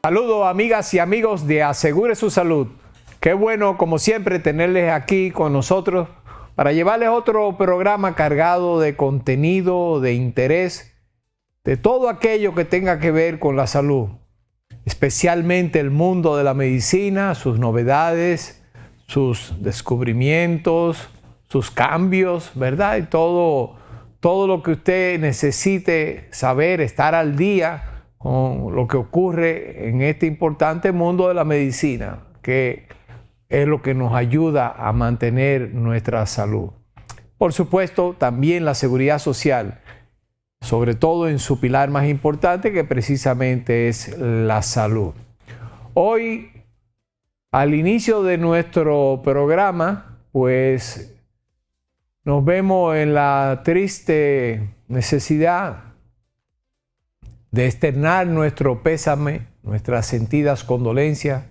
Saludos amigas y amigos de Asegure su Salud. Qué bueno, como siempre, tenerles aquí con nosotros para llevarles otro programa cargado de contenido, de interés, de todo aquello que tenga que ver con la salud, especialmente el mundo de la medicina, sus novedades, sus descubrimientos, sus cambios, ¿verdad? Y todo lo que usted necesite saber, estar al día con lo que ocurre en este importante mundo de la medicina, que es lo que nos ayuda a mantener nuestra salud. Por supuesto, también la seguridad social, sobre todo en su pilar más importante, que precisamente es la salud. Hoy, al inicio de nuestro programa, pues nos vemos en la triste necesidad de externar nuestro pésame, nuestras sentidas condolencias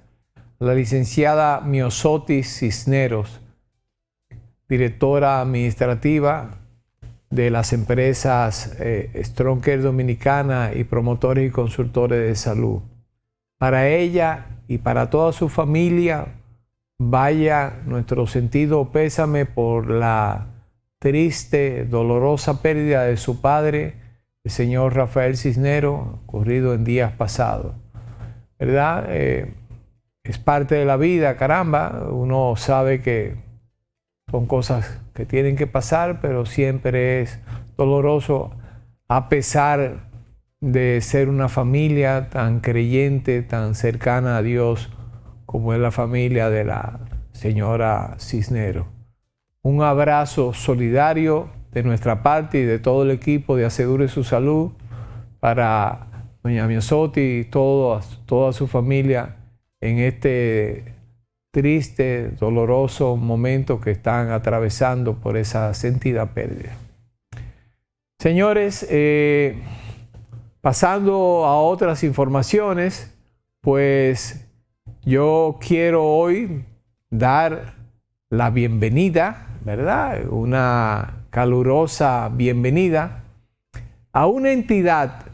a la licenciada Myosotis Cisneros, directora administrativa de las empresas Strong Care Dominicana y promotores y consultores de salud. Para ella y para toda su familia, vaya nuestro sentido pésame por la triste, dolorosa pérdida de su padre, el señor Rafael Cisneros, ocurrido en días pasados. ¿Verdad? Es parte de la vida, caramba. Uno sabe que son cosas que tienen que pasar, pero siempre es doloroso, a pesar de ser una familia tan creyente, tan cercana a Dios, como es la familia de la señora Cisneros. Un abrazo solidario de nuestra parte y de todo el equipo de Asegure su Salud para doña Myosotis y toda su familia en este triste, doloroso momento que están atravesando por esa sentida pérdida. Señores, pasando a otras informaciones, pues yo quiero hoy dar la bienvenida, ¿verdad? Una calurosa bienvenida a una entidad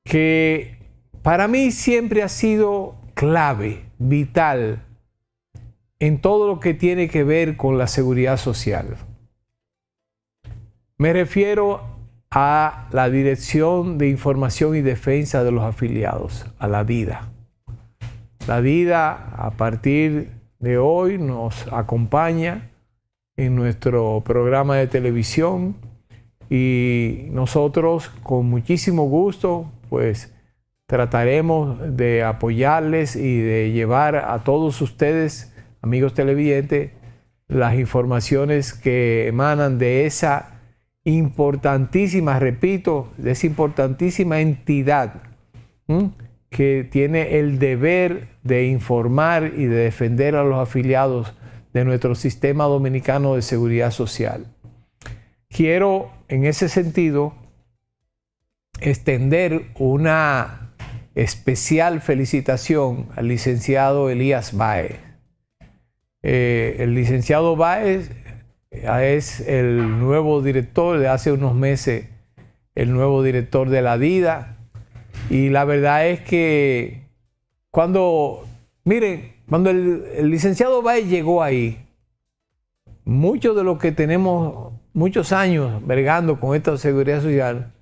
que para mí siempre ha sido clave, vital, en todo lo que tiene que ver con la seguridad social. Me refiero a la Dirección de Información y Defensa de los Afiliados, a la DIDA. La DIDA, a partir de hoy, nos acompaña en nuestro programa de televisión y nosotros con muchísimo gusto pues trataremos de apoyarles y de llevar a todos ustedes, amigos televidentes, las informaciones que emanan de esa importantísima, repito, de esa importantísima entidad que tiene el deber de informar y de defender a los afiliados de nuestro sistema dominicano de seguridad social. Quiero, en ese sentido, extender una especial felicitación al licenciado Elías Báez. El licenciado Báez es el nuevo director, de hace unos meses, el nuevo director de la DIDA. Y la verdad es que cuando el licenciado Báez llegó ahí, muchos de los que tenemos muchos años bregando con esta seguridad social,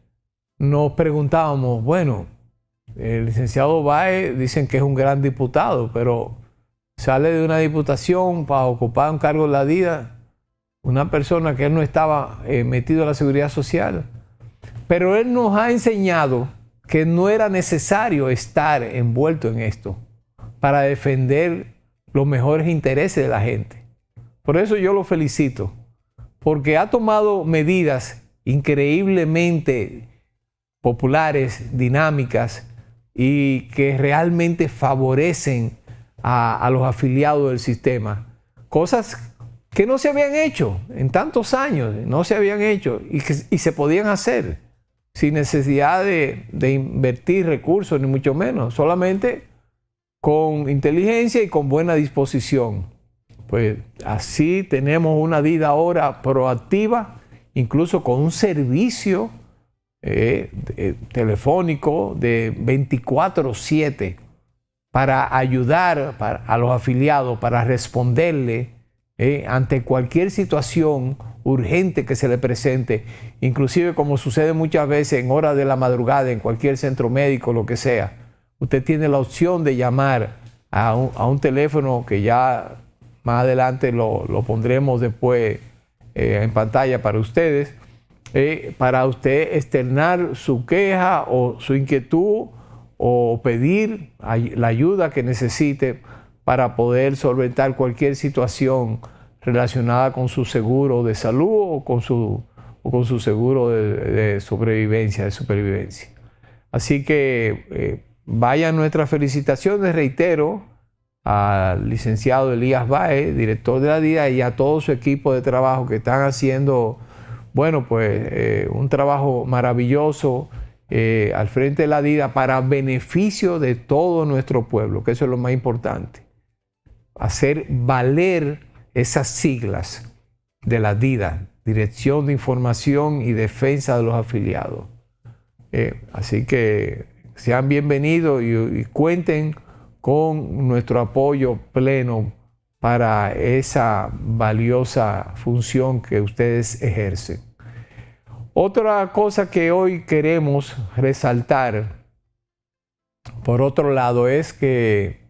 nos preguntábamos, bueno, el licenciado Báez dicen que es un gran diputado, pero sale de una diputación para ocupar un cargo en la DIDA, una persona que él no estaba metido en la seguridad social. Pero él nos ha enseñado que no era necesario estar envuelto en esto para defender los mejores intereses de la gente. Por eso yo lo felicito, porque ha tomado medidas increíblemente populares, dinámicas y que realmente favorecen a los afiliados del sistema. Cosas que no se habían hecho en tantos años, no se habían hecho y se podían hacer sin necesidad de invertir recursos, ni mucho menos, solamente con inteligencia y con buena disposición. Pues así tenemos una vida ahora proactiva, incluso con un servicio telefónico de 24/7 para ayudar a los afiliados, para responderle ante cualquier situación urgente que se le presente, inclusive como sucede muchas veces en horas de la madrugada en cualquier centro médico, lo que sea. Usted tiene la opción de llamar a un teléfono que ya más adelante lo pondremos después en pantalla para ustedes, para usted externar su queja o su inquietud o pedir la ayuda que necesite para poder solventar cualquier situación relacionada con su seguro de salud o con su seguro de supervivencia. Así que vayan nuestras felicitaciones, reitero, al licenciado Elías Báez, director de la DIDA, y a todo su equipo de trabajo que están haciendo, bueno, pues un trabajo maravilloso al frente de la DIDA para beneficio de todo nuestro pueblo, que eso es lo más importante. Hacer valer esas siglas de la DIDA, Dirección de Información y Defensa de los Afiliados. Así que sean bienvenidos y cuenten con nuestro apoyo pleno para esa valiosa función que ustedes ejercen. Otra cosa que hoy queremos resaltar, por otro lado, es que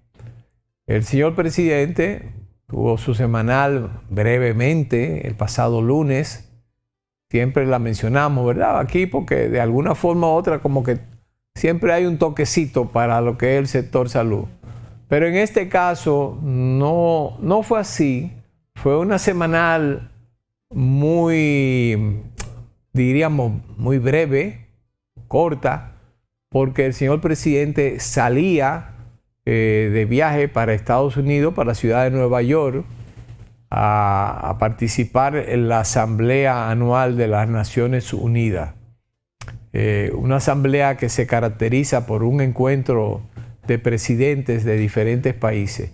el señor presidente tuvo su semanal brevemente el pasado lunes. Siempre la mencionamos, ¿verdad? Aquí porque de alguna forma u otra como que siempre hay un toquecito para lo que es el sector salud. Pero en este caso no fue así. Fue una semanal muy, diríamos, muy breve, corta, porque el señor presidente salía de viaje para Estados Unidos, para la ciudad de Nueva York, a participar en la Asamblea Anual de las Naciones Unidas. Una asamblea que se caracteriza por un encuentro de presidentes de diferentes países.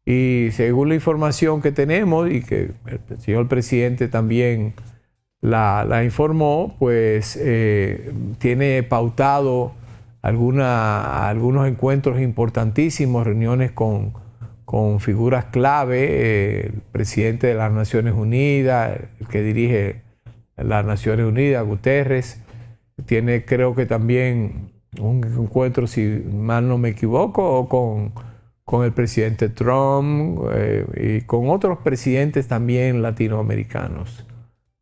Y según la información que tenemos, y que el señor presidente también la informó, pues tiene pautado algunos encuentros importantísimos, reuniones con figuras clave, el presidente de las Naciones Unidas, el que dirige las Naciones Unidas, Guterres. Tiene, creo que también un encuentro, si mal no me equivoco, con el presidente Trump y con otros presidentes también latinoamericanos.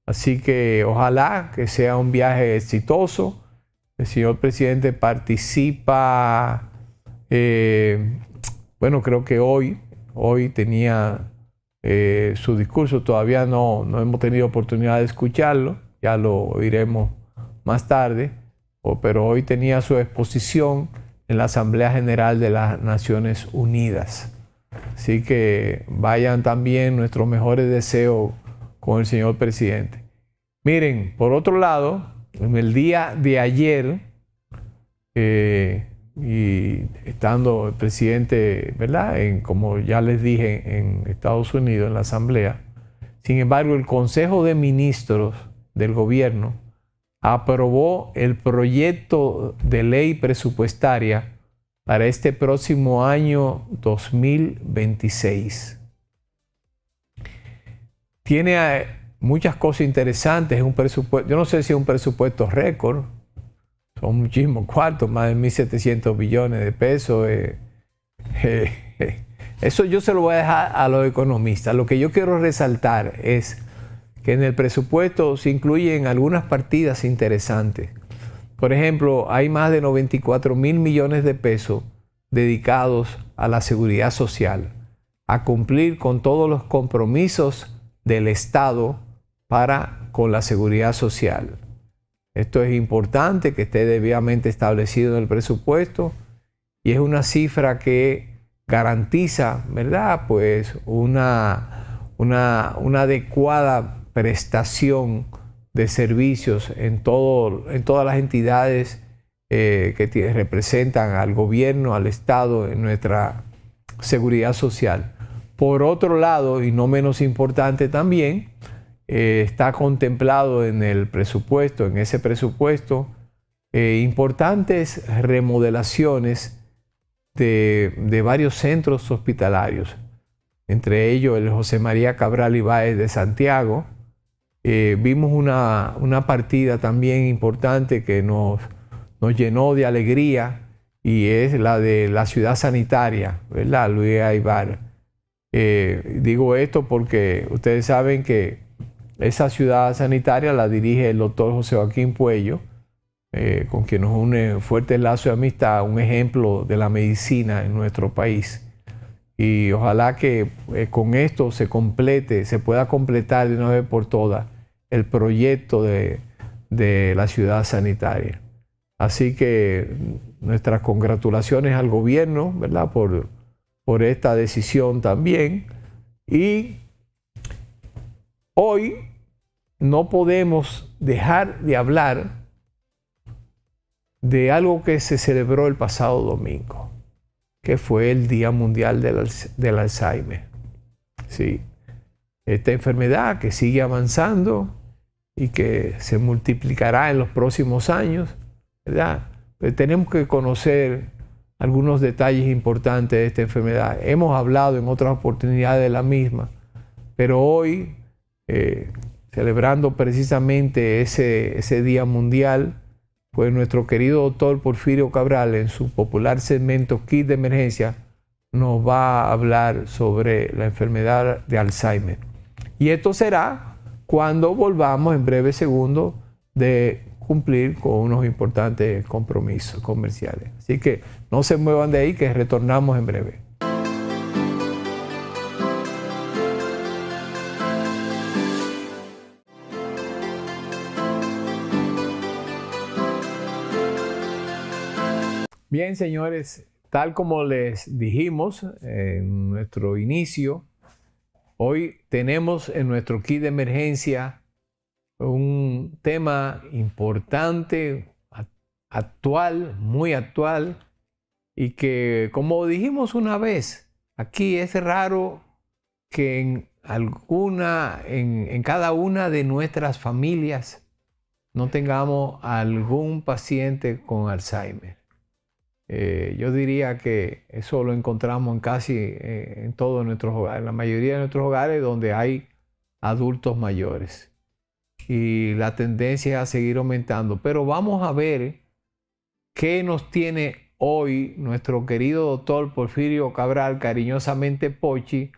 Así que ojalá que sea un viaje exitoso. El señor presidente participa, bueno, creo que hoy tenía su discurso, todavía no hemos tenido oportunidad de escucharlo, ya lo oiremos más tarde, pero hoy tenía su exposición en la Asamblea General de las Naciones Unidas. Así que vayan también nuestros mejores deseos con el señor presidente. Miren, por otro lado, en el día de ayer, y estando el presidente, ¿verdad?, como ya les dije, en Estados Unidos, en la Asamblea, sin embargo, el Consejo de Ministros del Gobierno aprobó el proyecto de ley presupuestaria para este próximo año 2026. Tiene muchas cosas interesantes. Es un presupuesto, yo no sé si es un presupuesto récord, son muchísimos cuartos, más de 1.700 billones de pesos. Eso yo se lo voy a dejar a los economistas. Lo que yo quiero resaltar es que en el presupuesto se incluyen algunas partidas interesantes. Por ejemplo, hay más de 94.000 millones de pesos dedicados a la seguridad social, a cumplir con todos los compromisos del Estado con la seguridad social. Esto es importante que esté debidamente establecido en el presupuesto y es una cifra que garantiza, ¿verdad?, pues una adecuada prestación de servicios en todas las entidades que representan al gobierno, al Estado, en nuestra seguridad social. Por otro lado, y no menos importante también, está contemplado en el presupuesto, en ese presupuesto, importantes remodelaciones de varios centros hospitalarios, entre ellos el José María Cabral Ibáez de Santiago. Vimos una partida también importante que nos llenó de alegría, y es la de la ciudad sanitaria, ¿verdad? Luis Aybar. Digo esto porque ustedes saben que esa ciudad sanitaria la dirige el doctor José Joaquín Puello, con quien nos une fuerte lazo de amistad, un ejemplo de la medicina en nuestro país. Y ojalá que con esto se pueda completar de una vez por todas el proyecto de la ciudad sanitaria. Así que nuestras congratulaciones al gobierno, ¿verdad?, por esta decisión también. Y hoy no podemos dejar de hablar de algo que se celebró el pasado domingo, que fue el Día Mundial del Alzheimer. Sí, esta enfermedad que sigue avanzando y que se multiplicará en los próximos años, ¿verdad? Pero tenemos que conocer algunos detalles importantes de esta enfermedad. Hemos hablado en otras oportunidades de la misma, pero hoy, celebrando precisamente ese Día Mundial, pues nuestro querido doctor Porfirio Cabral, en su popular segmento Kit de Emergencia, nos va a hablar sobre la enfermedad de Alzheimer. Y esto será cuando volvamos en breve segundo de cumplir con unos importantes compromisos comerciales. Así que no se muevan de ahí, que retornamos en breve. Bien, señores, tal como les dijimos en nuestro inicio, hoy tenemos en nuestro kit de emergencia un tema importante, actual, muy actual, y que, como dijimos una vez, aquí es raro que en cada una de nuestras familias no tengamos algún paciente con Alzheimer. Yo diría que eso lo encontramos en todos nuestros hogares, en la mayoría de nuestros hogares donde hay adultos mayores. Y la tendencia es a seguir aumentando. Pero vamos a ver qué nos tiene hoy nuestro querido doctor Porfirio Cabral, cariñosamente Pochi,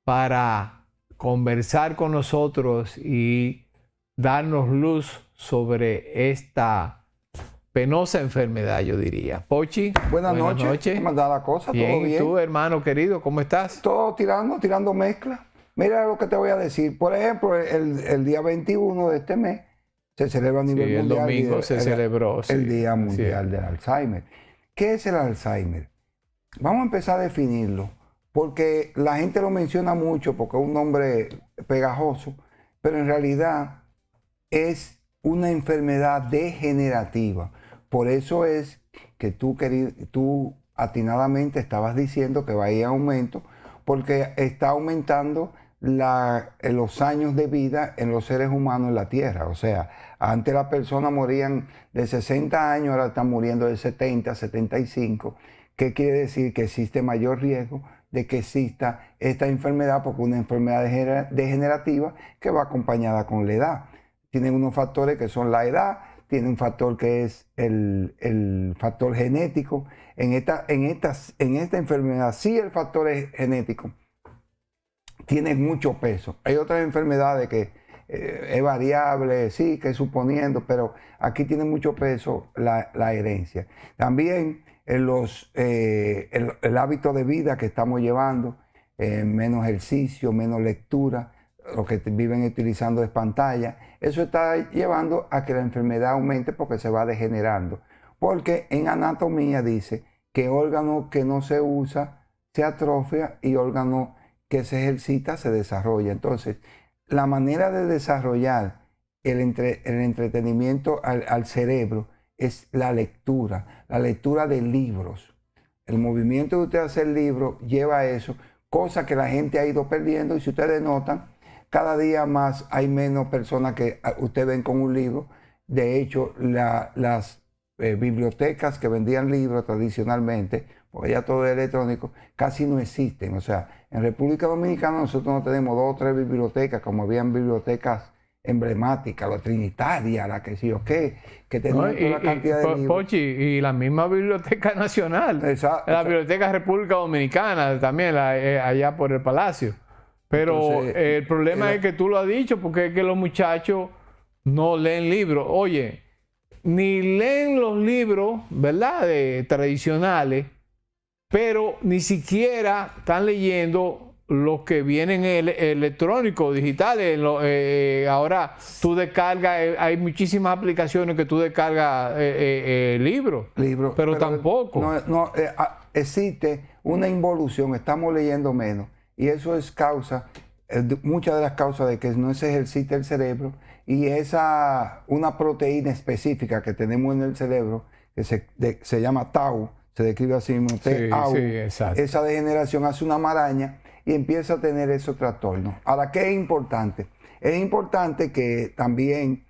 para conversar con nosotros y darnos luz sobre esta penosa enfermedad, yo diría. Pochi, buenas noches. ¿Cómo anda la cosa? Bien, ¿Todo bien? ¿Y tú, hermano querido, cómo estás? Todo tirando mezcla. Mira lo que te voy a decir. Por ejemplo, el día 21 de este mes se celebra a nivel mundial. El domingo se celebró. El Día Mundial del Alzheimer. ¿Qué es el Alzheimer? Vamos a empezar a definirlo, porque la gente lo menciona mucho porque es un nombre pegajoso, pero en realidad es una enfermedad degenerativa. Por eso es que tú atinadamente estabas diciendo que va a ir en aumento, porque está aumentando los años de vida en los seres humanos en la Tierra. O sea, antes las personas morían de 60 años, ahora están muriendo de 70, 75. ¿Qué quiere decir? Que existe mayor riesgo de que exista esta enfermedad, porque es una enfermedad degenerativa que va acompañada con la edad. Tienen unos factores que son la edad, tiene un factor que es el factor genético. En esta enfermedad, sí, el factor es genético tiene mucho peso. Hay otras enfermedades que es variable, sí, que es suponiendo, pero aquí tiene mucho peso la herencia. También el hábito de vida que estamos llevando, menos ejercicio, menos lectura, los que viven utilizando es pantalla, eso está llevando a que la enfermedad aumente porque se va degenerando. Porque en anatomía dice que órgano que no se usa se atrofia y órgano que se ejercita se desarrolla. Entonces, la manera de desarrollar el entretenimiento al cerebro es la lectura de libros. El movimiento de usted hacer libros lleva a eso, cosa que la gente ha ido perdiendo, y si ustedes notan, cada día más hay menos personas que usted ven con un libro. De hecho, las bibliotecas que vendían libros tradicionalmente, porque ya todo es electrónico, casi no existen. O sea, en República Dominicana nosotros no tenemos 2 o 3 bibliotecas, como habían bibliotecas emblemáticas, la Trinitaria, la que sí o qué, que tenían toda la cantidad de libros. Pochi, y la misma Biblioteca Nacional, la Biblioteca República Dominicana, también allá por el Palacio. Pero entonces, el problema es que tú lo has dicho, porque es que los muchachos no leen libros. Oye, ni leen los libros, ¿verdad?, tradicionales, pero ni siquiera están leyendo los que vienen electrónicos, digitales. Ahora tú descargas, hay muchísimas aplicaciones que tú descargas libros, pero tampoco. Existe una involución, estamos leyendo menos, y eso es muchas de las causas de que no se ejercita el cerebro, y una proteína específica que tenemos en el cerebro, que se llama tau, se describe así mismo, T-A-U, esa degeneración hace una maraña, y empieza a tener esos trastornos. Ahora, ¿qué es importante? Es importante que también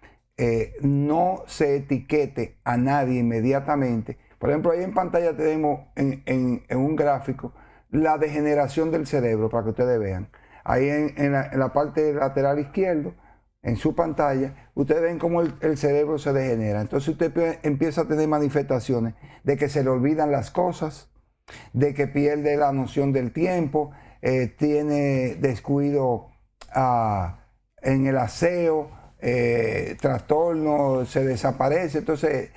no se etiquete a nadie inmediatamente. Por ejemplo, ahí en pantalla tenemos en un gráfico la degeneración del cerebro, para que ustedes vean. Ahí en la parte lateral izquierda, en su pantalla, ustedes ven cómo el cerebro se degenera. Entonces usted empieza a tener manifestaciones de que se le olvidan las cosas, de que pierde la noción del tiempo, tiene descuido en el aseo, trastorno, se desaparece. Entonces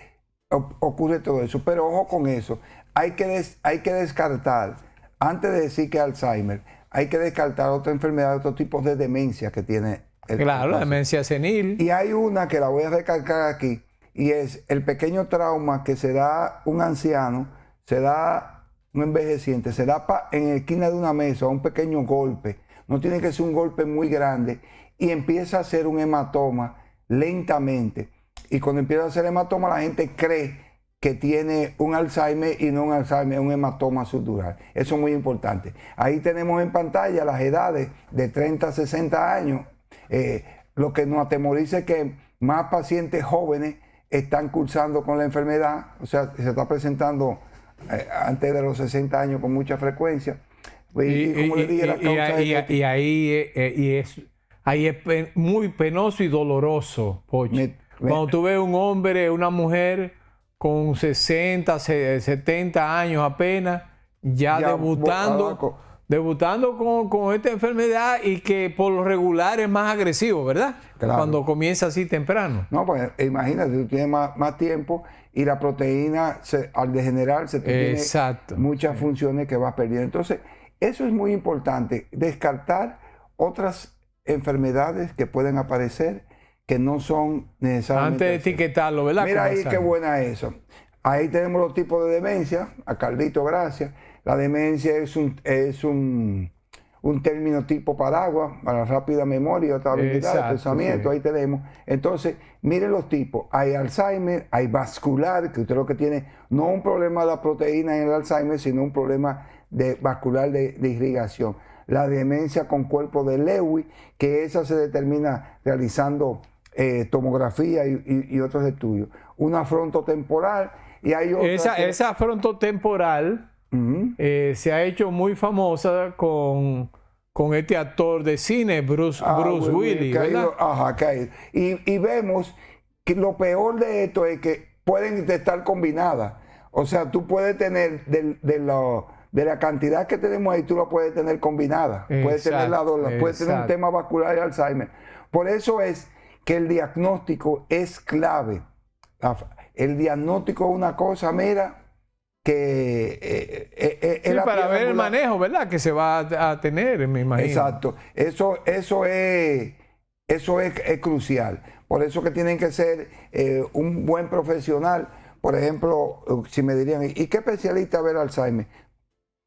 ocurre todo eso. Pero ojo con eso, hay que descartar, antes de decir que Alzheimer, hay que descartar otra enfermedad, otro tipo de demencia que tiene la demencia senil. Y hay una que la voy a recalcar aquí, y es el pequeño trauma que se da un anciano, se da un envejeciente, se da en la esquina de una mesa, un pequeño golpe, no tiene que ser un golpe muy grande, y empieza a hacer un hematoma lentamente. Y cuando empieza a hacer hematoma, la gente cree que tiene un Alzheimer, y no un Alzheimer, es un hematoma subdural. Eso es muy importante. Ahí tenemos en pantalla las edades de 30 a 60 años. Lo que nos atemoriza es que más pacientes jóvenes están cursando con la enfermedad, o sea, se está presentando antes de los 60 años con mucha frecuencia. Ahí es muy penoso y doloroso, Pochi. Cuando tú ves un hombre, una mujer con 60, 70 años apenas, ya debutando con esta enfermedad, y que por lo regular es más agresivo, ¿verdad? Claro. Cuando comienza así temprano. No, pues imagínate, tú tienes más tiempo, y la proteína al degenerarse tiene muchas funciones que vas perdiendo. Entonces, eso es muy importante, descartar otras enfermedades que pueden aparecer que no son necesariamente... Antes de etiquetarlo, ¿verdad? Mira ahí qué buena eso. Ahí tenemos los tipos de demencia. A Carlito, gracias. La demencia es un término tipo paraguas para rápida memoria y otra habilidad de pensamiento. Sí. Ahí tenemos. Entonces, miren los tipos. Hay Alzheimer, hay vascular, que usted lo que tiene, no un problema de la proteína en el Alzheimer, sino un problema vascular de irrigación. La demencia con cuerpo de Lewy, que esa se determina realizando tomografía y otros estudios. Una frontotemporal, y hay otra... Esa frontotemporal se ha hecho muy famosa con este actor de cine, Bruce Willis, ¿verdad? Y vemos que lo peor de esto es que pueden estar combinadas. O sea, tú puedes tener de la cantidad que tenemos ahí, tú la puedes tener combinada. Puedes tener puedes tener un tema vascular y Alzheimer. Por eso es que el diagnóstico es clave. El diagnóstico es una cosa, mira, que para ver el manejo, ¿verdad? Que se va a tener, me imagino. Exacto. Eso es crucial. Por eso que tienen que ser un buen profesional. Por ejemplo, si me dirían, ¿y qué especialista ve el Alzheimer?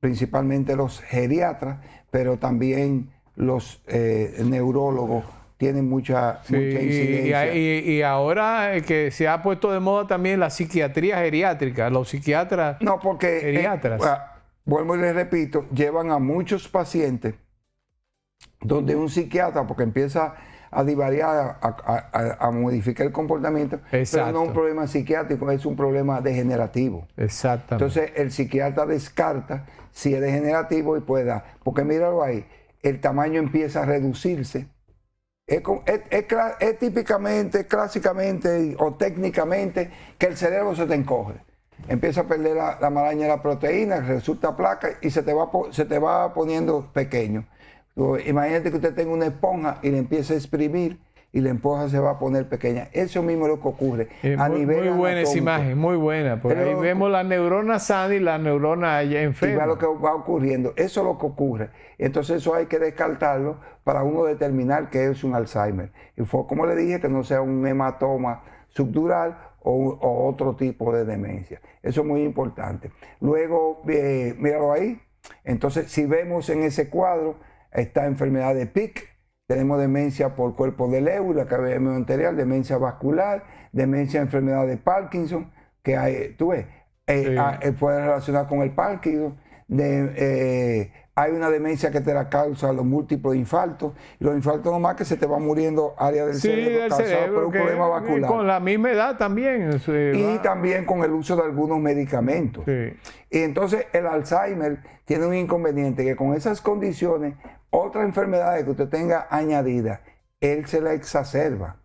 Principalmente los geriatras, pero también los neurólogos tienen mucha incidencia. Y ahora que se ha puesto de moda también la psiquiatría geriátrica, los psiquiatras geriatras. Vuelvo y les repito, llevan a muchos pacientes donde un psiquiatra, porque empieza a divariar, a modificar el comportamiento, pero no un problema psiquiátrico, es un problema degenerativo. Exactamente. Entonces el psiquiatra descarta si es degenerativo y puede dar, porque míralo ahí, el tamaño empieza a reducirse. Es típicamente, clásicamente o técnicamente que el cerebro se te encoge. Empieza a perder la maraña de la proteína, resulta placa y se te va poniendo pequeño. Imagínate que usted tenga una esponja y le empieza a exprimir y la esponja se va a poner pequeña. Eso mismo es lo que ocurre a nivel muy buena esa imagen, muy buena. Porque ahí vemos la neurona sana y la neurona enferma. Y va lo que va ocurriendo. Eso es lo que ocurre. Entonces eso hay que descartarlo para uno determinar que es un Alzheimer. Y fue como le dije, que no sea un hematoma subdural o otro tipo de demencia. Eso es muy importante. Luego, míralo ahí. Entonces, si vemos en ese cuadro, está enfermedad de Pick, tenemos demencia por cuerpo de Lewy, la que vemos anterior, demencia vascular, demencia, enfermedad de Parkinson, que hay, tú ves, puede relacionar con el Parkinson. Hay una demencia que te la causa los múltiples infartos, y los infartos nomás que se te va muriendo área del cerebro causado por un problema vascular. Con la misma edad también. Y también con el uso de algunos medicamentos. Sí. Y entonces el Alzheimer tiene un inconveniente, que con esas condiciones, otras enfermedades que usted tenga añadidas, él se la exacerba.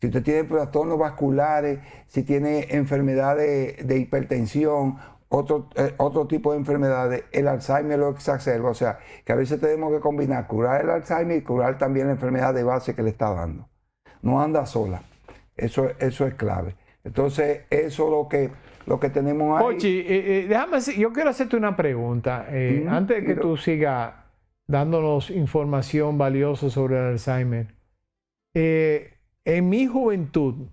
Si usted tiene trastornos vasculares, si tiene enfermedades de hipertensión, otro tipo de enfermedades, el Alzheimer lo exacerba. O sea, que a veces tenemos que combinar curar el Alzheimer y curar también la enfermedad de base que le está dando. No anda sola. Eso es clave. Entonces, eso es lo que tenemos ahí. Pochi, yo quiero hacerte una pregunta. Antes de que tú sigas dándonos información valiosa sobre el Alzheimer. En mi juventud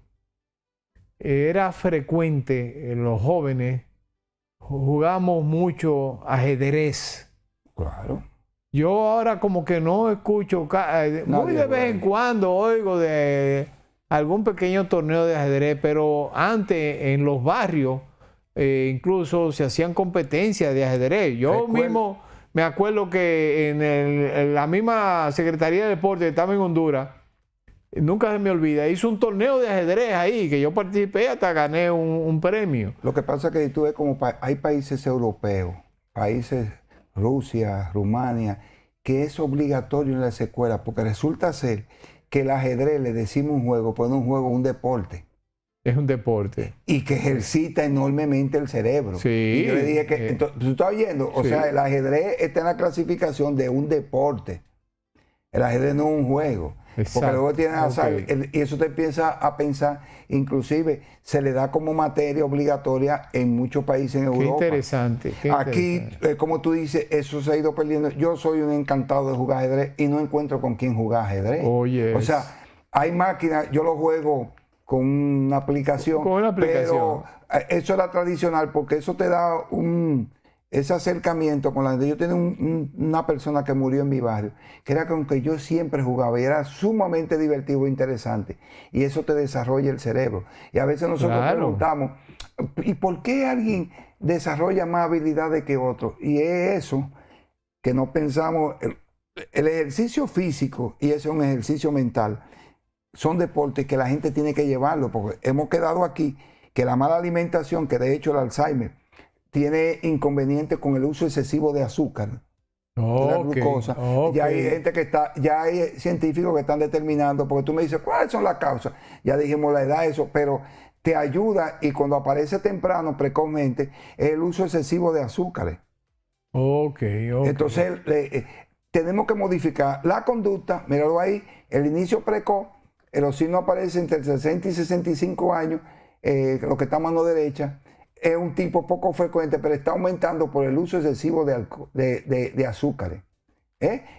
era frecuente en los jóvenes, jugamos mucho ajedrez. Claro. Yo ahora como que no escucho, muy de vez en cuando oigo de algún pequeño torneo de ajedrez, pero antes en los barrios incluso se hacían competencias de ajedrez. Yo mismo me acuerdo que en la misma Secretaría de Deportes que estaba en Honduras, nunca se me olvida, hizo un torneo de ajedrez ahí, que yo participé hasta gané un premio. Lo que pasa es que tú ves como hay países europeos, países, Rusia, Rumania, que es obligatorio en las escuelas, porque resulta ser que el ajedrez, le decimos un juego, pues no es un juego, un deporte. Es un deporte. Y que ejercita enormemente el cerebro. Sí. Y yo le dije que, entonces, ¿tú estás oyendo? O sea, el ajedrez está en la clasificación de un deporte. El ajedrez no es un juego. Exacto. Porque luego tienes azar, y eso te empieza a pensar, inclusive se le da como materia obligatoria en muchos países en Europa. Qué interesante. Aquí, como tú dices, eso se ha ido perdiendo. Yo soy un encantado de jugar ajedrez y no encuentro con quién jugar ajedrez. O sea, hay máquinas, yo lo juego con una aplicación. Con una aplicación. Pero eso era tradicional porque eso te da ese acercamiento con la gente. Yo tenía una persona que murió en mi barrio, que era con que yo siempre jugaba y era sumamente divertido e interesante. Y eso te desarrolla el cerebro. Y a veces nosotros preguntamos, ¿y por qué alguien desarrolla más habilidades que otro? Y es eso que no pensamos. El ejercicio físico, y ese es un ejercicio mental, son deportes que la gente tiene que llevarlo, porque hemos quedado aquí que la mala alimentación, que de hecho el Alzheimer tiene inconvenientes con el uso excesivo de azúcar, de la glucosa. Ya hay gente ya hay científicos que están determinando, porque tú me dices, ¿cuáles son las causas? Ya dijimos la edad, eso, pero te ayuda, y cuando aparece temprano, precozmente, es el uso excesivo de azúcares. Entonces, tenemos que modificar la conducta, míralo ahí, el inicio precoz, los signos aparecen entre 60 y 65 años, lo que está a mano derecha, es un tipo poco frecuente, pero está aumentando por el uso excesivo de azúcares.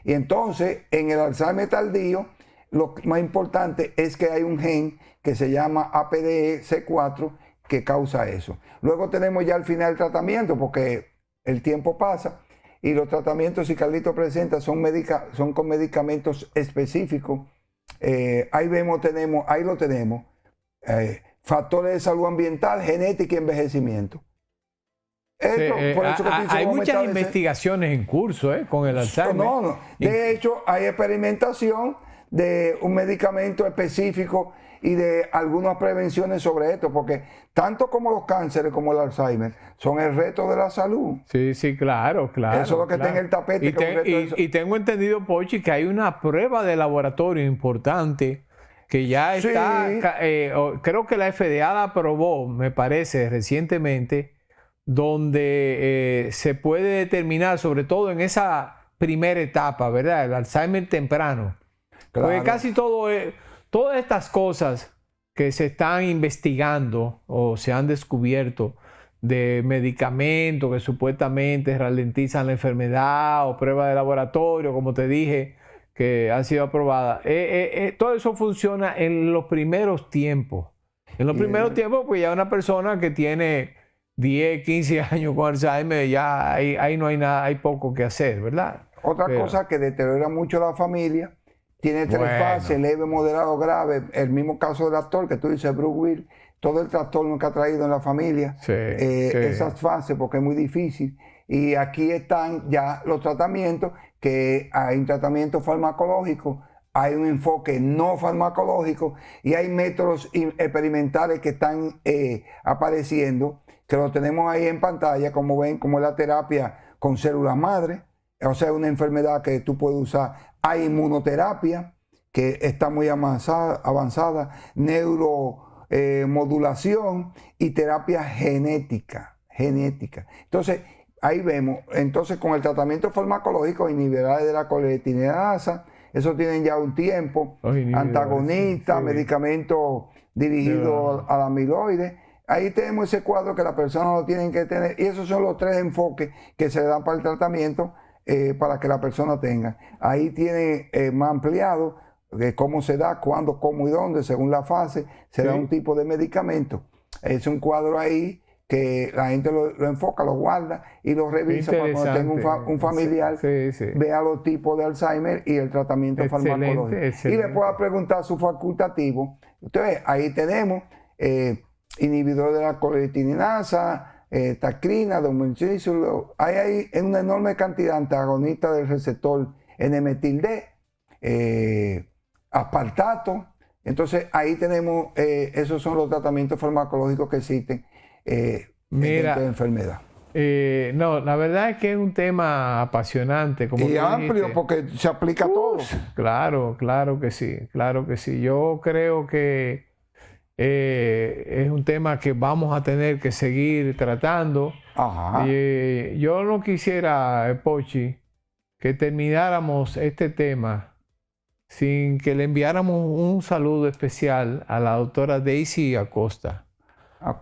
Y entonces, en el Alzheimer tardío, lo más importante es que hay un gen que se llama APDE-C4 que causa eso. Luego tenemos ya al final el tratamiento, porque el tiempo pasa, y los tratamientos, si Carlito presenta, son con medicamentos específicos. Ahí lo tenemos. Factores de salud ambiental, genética y envejecimiento. Hay muchas investigaciones en curso con el Alzheimer. De hecho, hay experimentación de un medicamento específico y de algunas prevenciones sobre esto, porque tanto como los cánceres como el Alzheimer son el reto de la salud. Sí, sí, claro, claro. Eso es lo que está en el tapete. Y tengo entendido, Pochi, que hay una prueba de laboratorio importante que ya está, creo que la FDA la aprobó, me parece, recientemente, donde se puede determinar, sobre todo en esa primera etapa, ¿verdad? El Alzheimer temprano. Claro. Porque casi todas estas cosas que se están investigando o se han descubierto de medicamentos que supuestamente ralentizan la enfermedad o pruebas de laboratorio, como te dije, que han sido aprobadas, todo eso funciona en los primeros tiempos. En los primeros tiempos, pues ya una persona que tiene 10, 15 años con Alzheimer, ya ahí no hay nada, hay poco que hacer, ¿verdad? Otra cosa que deteriora mucho la familia, tiene 3 fases, leve, moderado, grave. El mismo caso del actor que tú dices, Bruce Willis, todo el trastorno que ha traído en la familia, esas fases, porque es muy difícil. Y aquí están ya los tratamientos, que hay un tratamiento farmacológico, hay un enfoque no farmacológico y hay métodos experimentales que están apareciendo, que lo tenemos ahí en pantalla, como ven, como la terapia con células madre, o sea, una enfermedad que tú puedes usar. Hay inmunoterapia, que está muy avanzada, neuromodulación y terapia genética. Entonces, ahí vemos, entonces con el tratamiento farmacológico, inhibidores de la coletinidasa, eso tienen ya un tiempo, antagonistas, medicamentos dirigidos a la amiloide. Ahí tenemos ese cuadro que las personas lo tienen que tener, y esos son los 3 enfoques que se le dan para el tratamiento para que la persona tenga. Ahí tiene más ampliado de cómo se da, cuándo, cómo y dónde, según la fase, se da un tipo de medicamento. Es un cuadro ahí que la gente lo enfoca, lo guarda y lo revisa para cuando tenga un familiar, vea los tipos de Alzheimer y el tratamiento farmacológico. Y le pueda preguntar su facultativo. Entonces, ahí tenemos inhibidor de la coletinidasa, tacrina, domoxicilo. Hay una enorme cantidad de antagonistas del receptor N-metil-D, aspartato. Entonces, ahí tenemos, esos son los tratamientos farmacológicos que existen dentro de enfermedad. No, la verdad es que es un tema apasionante. Como y amplio, porque se aplica a todo. Claro, claro que sí, claro que sí. Yo creo que es un tema que vamos a tener que seguir tratando. Yo no quisiera, Pochi, que termináramos este tema sin que le enviáramos un saludo especial a la doctora Daisy Acosta.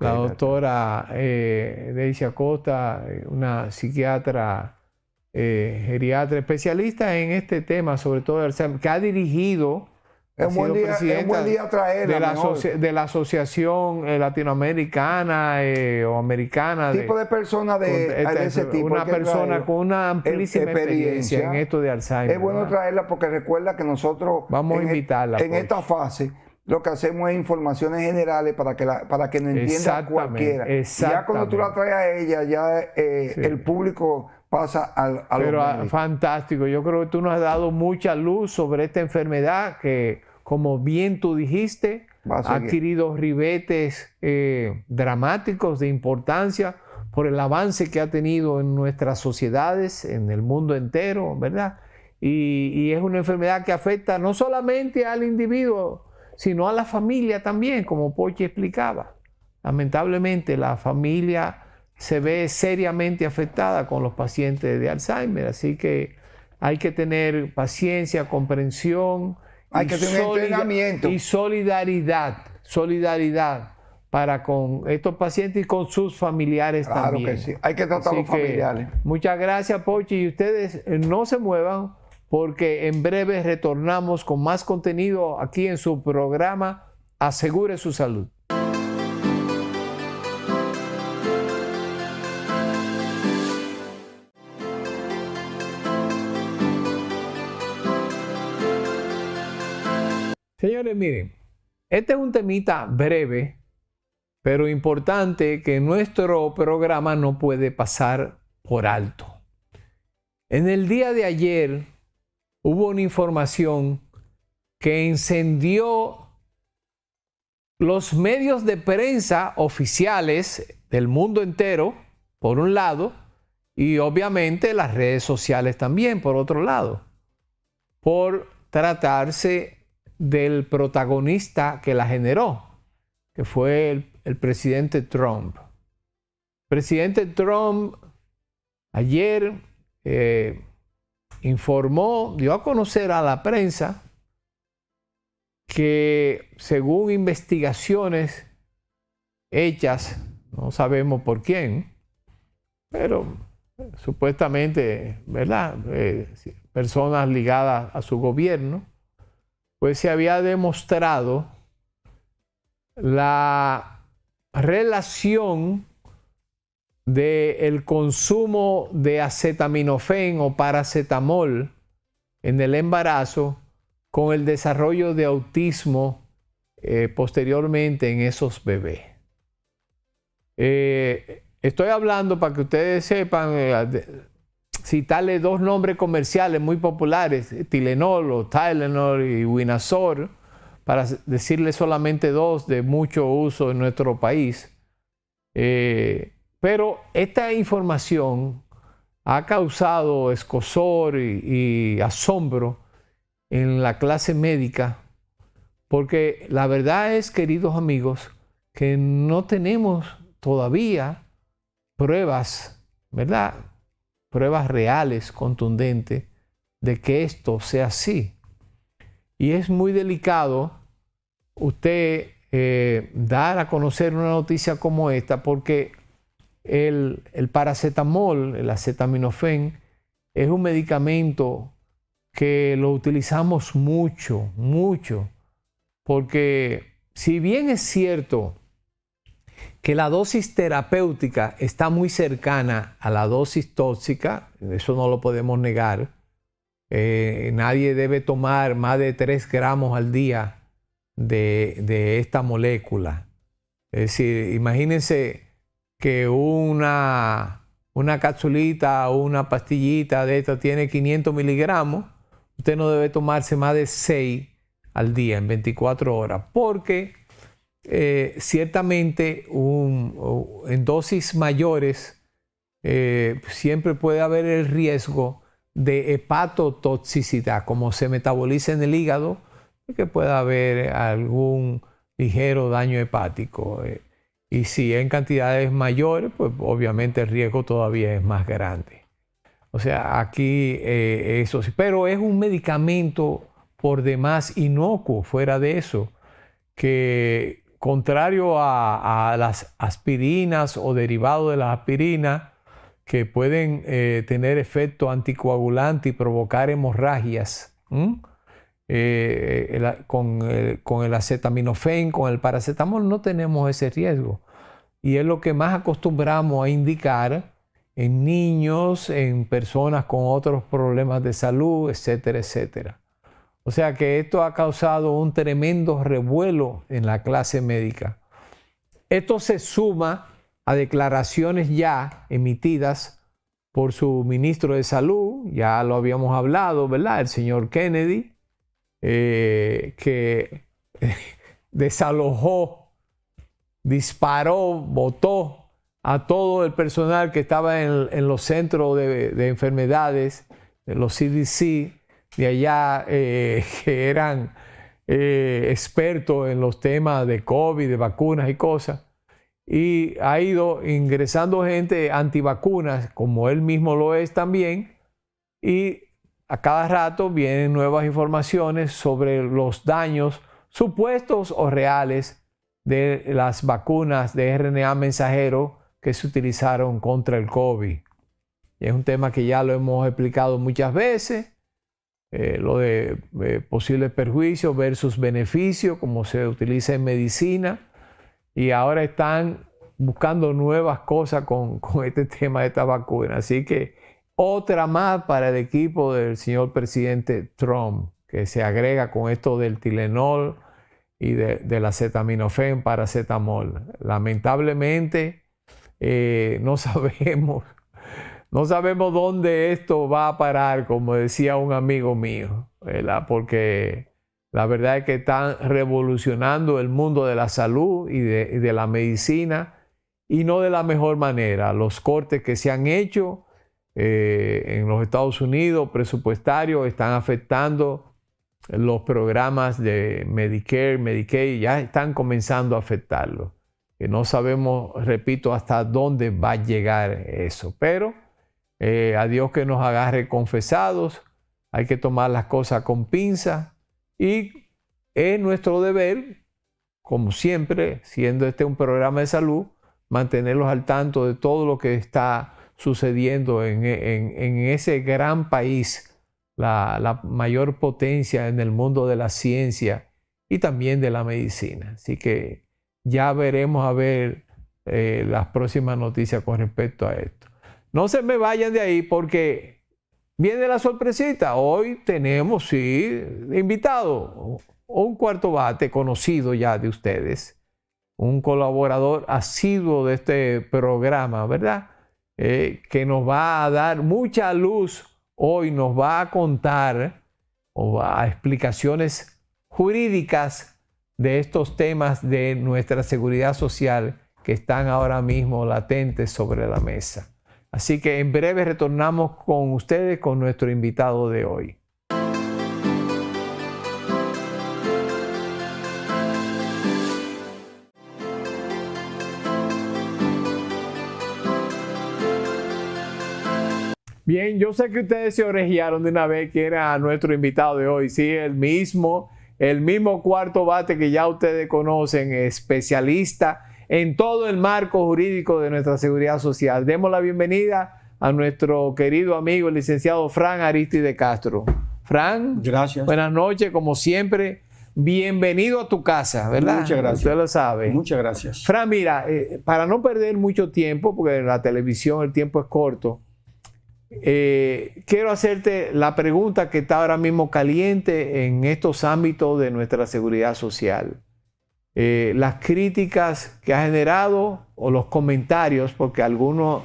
La doctora Daisy Acosta, una psiquiatra, geriatra, especialista en este tema, sobre todo el Alzheimer, que ha dirigido, es un buen día traerla de la Asociación Latinoamericana o Americana. Tipo de persona de ese tipo. Una persona con una amplísima experiencia en esto de Alzheimer. Es bueno traerla porque recuerda que nosotros vamos a invitarla en esta fase lo que hacemos es informaciones generales para que nos entienda cualquiera. Ya cuando tú la traes a ella, ya el público pasa a los médicos. Fantástico. Yo creo que tú nos has dado mucha luz sobre esta enfermedad que, como bien tú dijiste, ha adquirido ribetes dramáticos de importancia por el avance que ha tenido en nuestras sociedades, en el mundo entero, ¿verdad? Y es una enfermedad que afecta no solamente al individuo, sino a la familia también, como Pochi explicaba. Lamentablemente la familia se ve seriamente afectada con los pacientes de Alzheimer, así que hay que tener paciencia, comprensión, hay que tener entrenamiento y solidaridad para con estos pacientes y con sus familiares también. Claro que sí, hay que tratar a los familiares. Muchas gracias, Pochi, y ustedes no se muevan, porque en breve retornamos con más contenido aquí en su programa Asegure su Salud. Señores, miren, este es un temita breve, pero importante que nuestro programa no puede pasar por alto. En el día de ayer hubo una información que encendió los medios de prensa oficiales del mundo entero, por un lado, y obviamente las redes sociales también, por otro lado, por tratarse del protagonista que la generó, que fue el presidente Trump. El presidente Trump ayer informó, dio a conocer a la prensa que según investigaciones hechas, no sabemos por quién, pero supuestamente, ¿verdad? Personas ligadas a su gobierno, pues se había demostrado la relación del consumo de acetaminofén o paracetamol en el embarazo con el desarrollo de autismo posteriormente en esos bebés. Estoy hablando para que ustedes sepan, citarle dos nombres comerciales muy populares, Tylenol o Tylenol y Winazor, para decirle solamente dos de mucho uso en nuestro país. Pero esta información ha causado escozor y asombro en la clase médica, porque la verdad es, queridos amigos, que no tenemos todavía pruebas, ¿verdad? Pruebas reales, contundentes, de que esto sea así. Y es muy delicado usted dar a conocer una noticia como esta, porque el paracetamol, el acetaminofén, es un medicamento que lo utilizamos mucho, porque si bien es cierto que la dosis terapéutica está muy cercana a la dosis tóxica, eso no lo podemos negar, nadie debe tomar más de 3 gramos al día de esta molécula. Es decir, imagínense que una capsulita o una pastillita de esta tiene 500 miligramos, usted no debe tomarse más de 6 al día en 24 horas, porque ciertamente en dosis mayores siempre puede haber el riesgo de hepatotoxicidad, como se metaboliza en el hígado, que pueda haber algún ligero daño hepático. Y si en cantidades mayores, pues obviamente el riesgo todavía es más grande. O sea, aquí eso sí, pero es un medicamento por demás inocuo, fuera de eso, que contrario a las aspirinas o derivados de las aspirinas, que pueden tener efecto anticoagulante y provocar hemorragias, con el acetaminofén, con el paracetamol, no tenemos ese riesgo. Y es lo que más acostumbramos a indicar en niños, en personas con otros problemas de salud, etcétera, etcétera. O sea que esto ha causado un tremendo revuelo en la clase médica. Esto se suma a declaraciones ya emitidas por su ministro de Salud, ya lo habíamos hablado, ¿verdad? El señor Kennedy, que desalojó, disparó, botó a todo el personal que estaba en los centros de enfermedades, de los CDC, de allá, que eran expertos en los temas de COVID, de vacunas y cosas. Y ha ido ingresando gente antivacunas, como él mismo lo es también, y a cada rato vienen nuevas informaciones sobre los daños supuestos o reales de las vacunas de RNA mensajero que se utilizaron contra el COVID. Y es un tema que ya lo hemos explicado muchas veces, lo de posibles perjuicios versus beneficios, como se utiliza en medicina. Y ahora están buscando nuevas cosas con este tema de esta vacuna. Así que otra más para el equipo del señor presidente Trump, que se agrega con esto del Tylenol y del acetaminofén, paracetamol. Lamentablemente no sabemos dónde esto va a parar, como decía un amigo mío, ¿verdad? Porque La verdad es que están revolucionando el mundo de la salud y de la medicina, y no de la mejor manera. Los cortes que se han hecho en los Estados Unidos, presupuestarios, están afectando los programas de Medicare, Medicaid, ya están comenzando a afectarlo. Que no sabemos, repito, hasta dónde va a llegar eso. Pero a Dios que nos agarre confesados, hay que tomar las cosas con pinza y es nuestro deber, como siempre, siendo este un programa de salud, mantenerlos al tanto de todo lo que está sucediendo en ese gran país, la mayor potencia en el mundo de la ciencia y también de la medicina. Así que ya veremos a ver las próximas noticias con respecto a esto. No se me vayan de ahí porque viene la sorpresita. Hoy tenemos, sí, invitado un cuarto bate conocido ya de ustedes, un colaborador asiduo de este programa, ¿verdad? Que nos va a dar mucha luz hoy, nos va a contar explicaciones jurídicas de estos temas de nuestra seguridad social que están ahora mismo latentes sobre la mesa. Así que en breve retornamos con ustedes con nuestro invitado de hoy. Bien, yo sé que ustedes se orejearon de una vez que era nuestro invitado de hoy. Sí, el mismo cuarto bate que ya ustedes conocen, especialista en todo el marco jurídico de nuestra seguridad social. Demos la bienvenida a nuestro querido amigo, el licenciado Fran Aristide Castro. Fran, gracias. Buenas noches, como siempre. Bienvenido a tu casa, ¿verdad? Muchas gracias. Usted lo sabe. Muchas gracias. Fran, mira, para no perder mucho tiempo, porque en la televisión el tiempo es corto, quiero hacerte la pregunta que está ahora mismo caliente en estos ámbitos de nuestra seguridad social. Las críticas que ha generado o los comentarios, porque algunos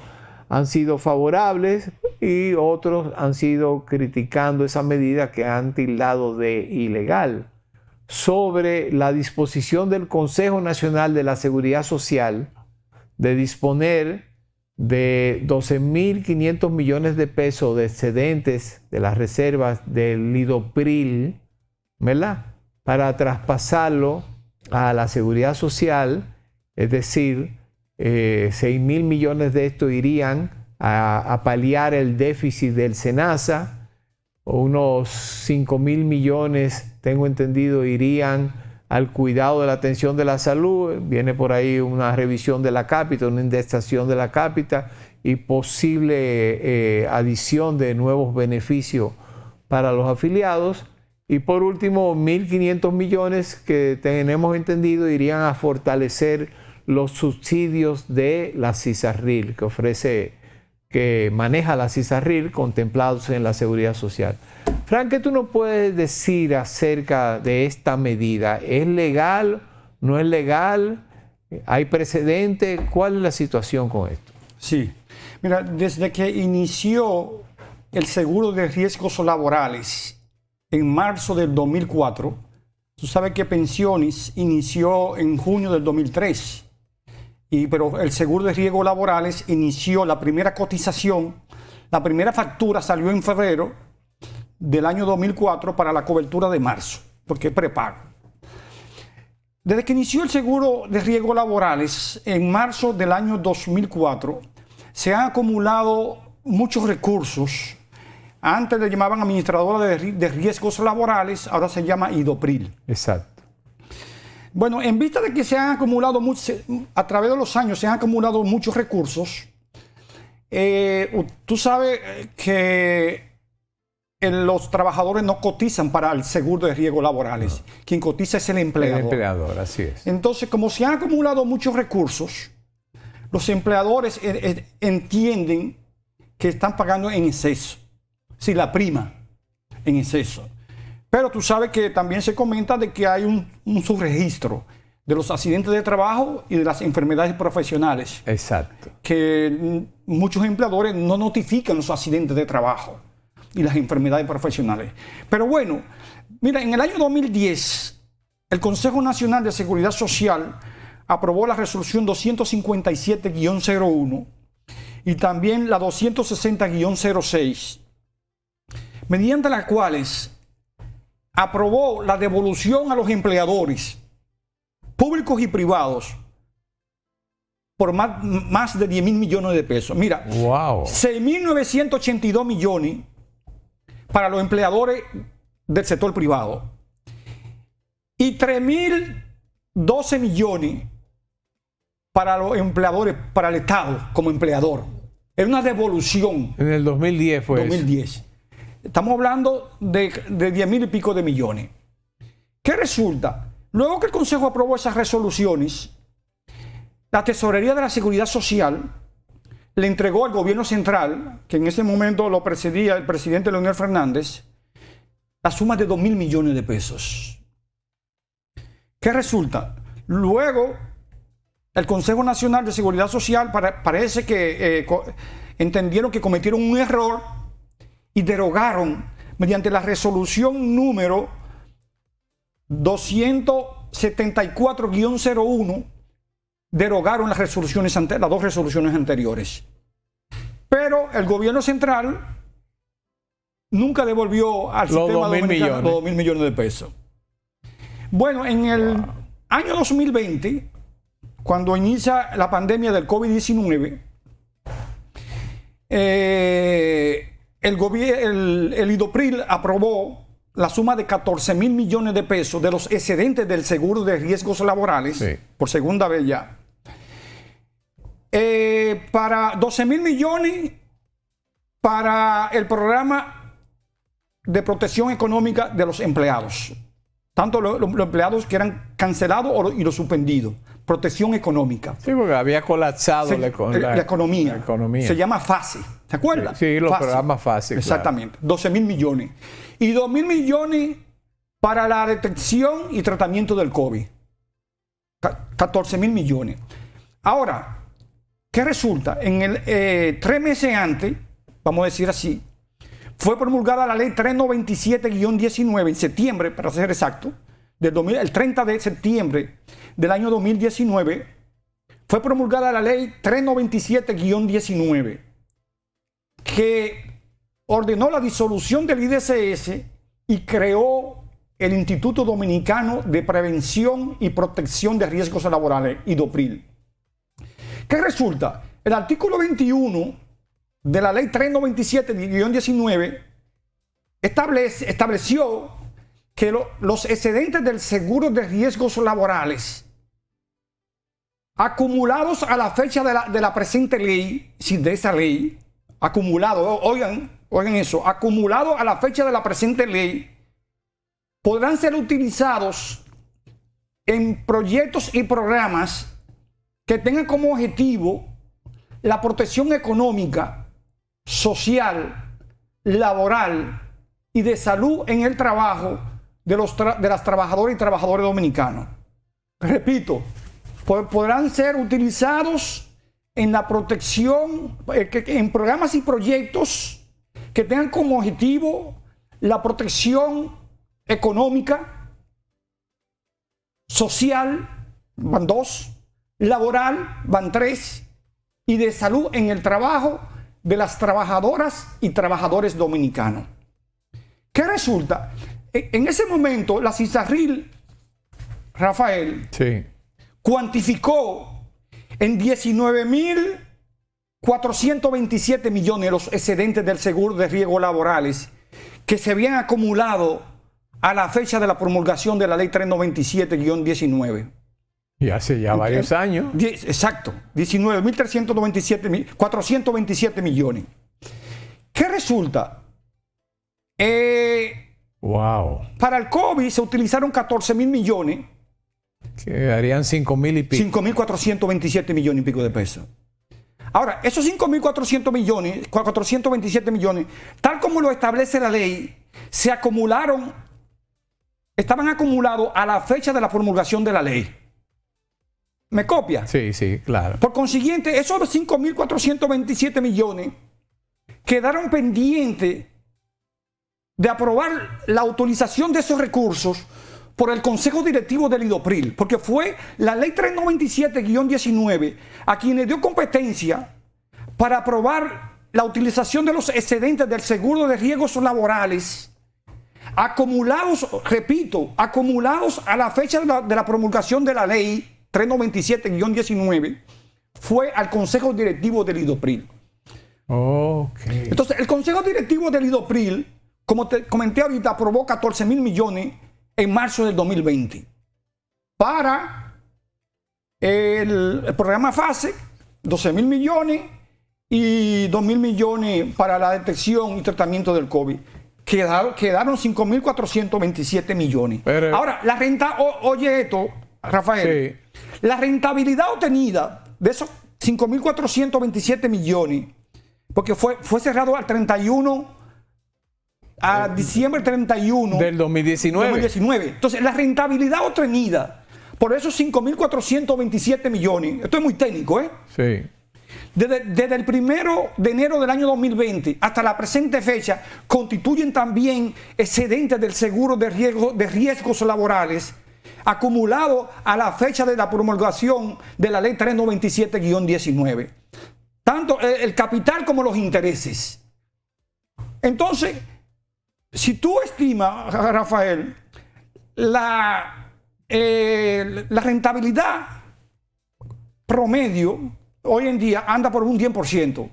han sido favorables y otros han sido criticando esa medida que han tildado de ilegal, sobre la disposición del Consejo Nacional de la Seguridad Social de disponer de 12.500 millones de pesos de excedentes de las reservas del Lidopril, ¿verdad?, para traspasarlo a la seguridad social, es decir, 6.000 millones de esto irían a paliar el déficit del SENASA, unos 5.000 millones, tengo entendido, irían al cuidado de la atención de la salud. Viene por ahí una revisión de la cápita, una indexación de la cápita y posible adición de nuevos beneficios para los afiliados. Y por último, 1.500 millones que tenemos entendido irían a fortalecer los subsidios de la CISARRIL que maneja la CISARRIL, contemplados en la seguridad social. Fran, ¿qué tú nos puedes decir acerca de esta medida? ¿Es legal? ¿No es legal? ¿Hay precedente? ¿Cuál es la situación con esto? Sí, mira, desde que inició el seguro de riesgos laborales en marzo del 2004, tú sabes que Pensiones inició en junio del 2003, pero el seguro de riesgos laborales inició la primera cotización, la primera factura salió en febrero del año 2004 para la cobertura de marzo, porque es prepago. Desde que inició el seguro de riesgos laborales en marzo del año 2004, se han acumulado muchos recursos. Antes le llamaban administradora de riesgos laborales, ahora se llama Lidopril. Exacto. Bueno, en vista de que se han acumulado a través de los años se han acumulado muchos recursos, tú sabes que los trabajadores no cotizan para el seguro de riesgos laborales. No. Quien cotiza es el empleador. El empleador, así es. Entonces, como se han acumulado muchos recursos, los empleadores entienden que están pagando en exceso. Sí, la prima en exceso. Pero tú sabes que también se comenta de que hay un subregistro de los accidentes de trabajo y de las enfermedades profesionales. Exacto. Que muchos empleadores no notifican los accidentes de trabajo y las enfermedades profesionales. Pero bueno, Mira, en el año 2010, el Consejo Nacional de Seguridad Social aprobó la resolución 257-01 y también la 260-06, mediante las cuales aprobó la devolución a los empleadores públicos y privados por más de 10 mil millones de pesos. Mira, Wow. 6.982 millones para los empleadores del sector privado y 3.012 millones para los empleadores, para el Estado como empleador. Es una devolución. En el 2010 fue 2010. Estamos hablando de 10 mil y pico de millones. ¿Qué resulta? Luego que el Consejo aprobó esas resoluciones, la Tesorería de la Seguridad Social le entregó al gobierno central, que en ese momento lo presidía el presidente Leonel Fernández, la suma de 2 mil millones de pesos. ¿Qué resulta? Luego, el Consejo Nacional de Seguridad Social parece que entendieron que cometieron un error y derogaron mediante la resolución número 274-01, derogaron las dos resoluciones anteriores. Pero el gobierno central nunca devolvió al sistema dominicano los 2 mil millones de pesos. Bueno, en el año 2020, cuando inicia la pandemia del COVID-19, el IDOPRIL aprobó la suma de 14 mil millones de pesos de los excedentes del seguro de riesgos laborales, sí, por segunda vez ya, para 12 mil millones para el programa de protección económica de los empleados, tanto los empleados que eran cancelados y los suspendidos. Protección económica. Sí, porque había colapsado la economía. Se llama FASE. ¿Se acuerdan? Sí, los programas FASE. Exactamente. Claro. 12 mil millones. Y 2 mil millones para la detección y tratamiento del COVID. 14 mil millones. Ahora, ¿qué resulta? En el 3 meses antes, vamos a decir así, fue promulgada la ley 397-19 en septiembre, para ser exacto, el 30 de septiembre del año 2019, fue promulgada la ley 397-19, que ordenó la disolución del IDCS y creó el Instituto Dominicano de Prevención y Protección de Riesgos Laborales, IDOPRIL. ¿Qué resulta? El artículo 21 de la ley 397-19 estableció que los excedentes del seguro de riesgos laborales acumulados a la fecha de la presente ley, de esa ley, acumulados, oigan eso, acumulados a la fecha de la presente ley, podrán ser utilizados en proyectos y programas que tengan como objetivo la protección económica, social, laboral y de salud en el trabajo de las trabajadoras y trabajadores dominicanos. Repito, podrán ser utilizados en la protección, en programas y proyectos que tengan como objetivo la protección económica, social, van 2, laboral, van 3, y de salud en el trabajo de las trabajadoras y trabajadores dominicanos. ¿Qué resulta? En ese momento, la CISARRIL, Rafael, sí, cuantificó en 19.427 millones los excedentes del seguro de riesgos laborales que se habían acumulado a la fecha de la promulgación de la ley 397-19. Y hace ya varios años. Exacto, 19.427 millones. ¿Qué resulta? Wow. Para el COVID se utilizaron 14 mil millones. Que harían 5 mil y pico. 5.427 millones y pico de pesos. Ahora, esos 5.400 millones, 427 millones, tal como lo establece la ley, se acumularon, estaban acumulados a la fecha de la promulgación de la ley. ¿Me copia? Sí, sí, claro. Por consiguiente, esos 5.427 millones quedaron pendientes de aprobar la utilización de esos recursos por el Consejo Directivo del IDOPRIL, porque fue la Ley 397-19 a quien le dio competencia para aprobar la utilización de los excedentes del seguro de riesgos laborales acumulados, repito, acumulados a la fecha de la promulgación de la Ley 397-19, fue al Consejo Directivo del IDOPRIL. Okay. Entonces, el Consejo Directivo del IDOPRIL, como te comenté ahorita, aprobó 14.000 millones en marzo del 2020 para el programa FASE, 12.000 millones y 2.000 millones para la detección y tratamiento del COVID. Quedaron 5.427 millones. Pero, ahora, la renta, oye esto, Rafael, sí. La rentabilidad obtenida de esos 5.427 millones, porque fue cerrado al 31 a diciembre 31 del 2019. Entonces, la rentabilidad obtenida por esos 5.427 millones, esto es muy técnico, ¿eh? Sí. Desde el 1 de enero del año 2020 hasta la presente fecha, constituyen también excedentes del seguro de riesgos laborales acumulado a la fecha de la promulgación de la Ley 397-19. Tanto el capital como los intereses. Entonces, si tú estimas, Rafael, la rentabilidad promedio hoy en día anda por un 10%.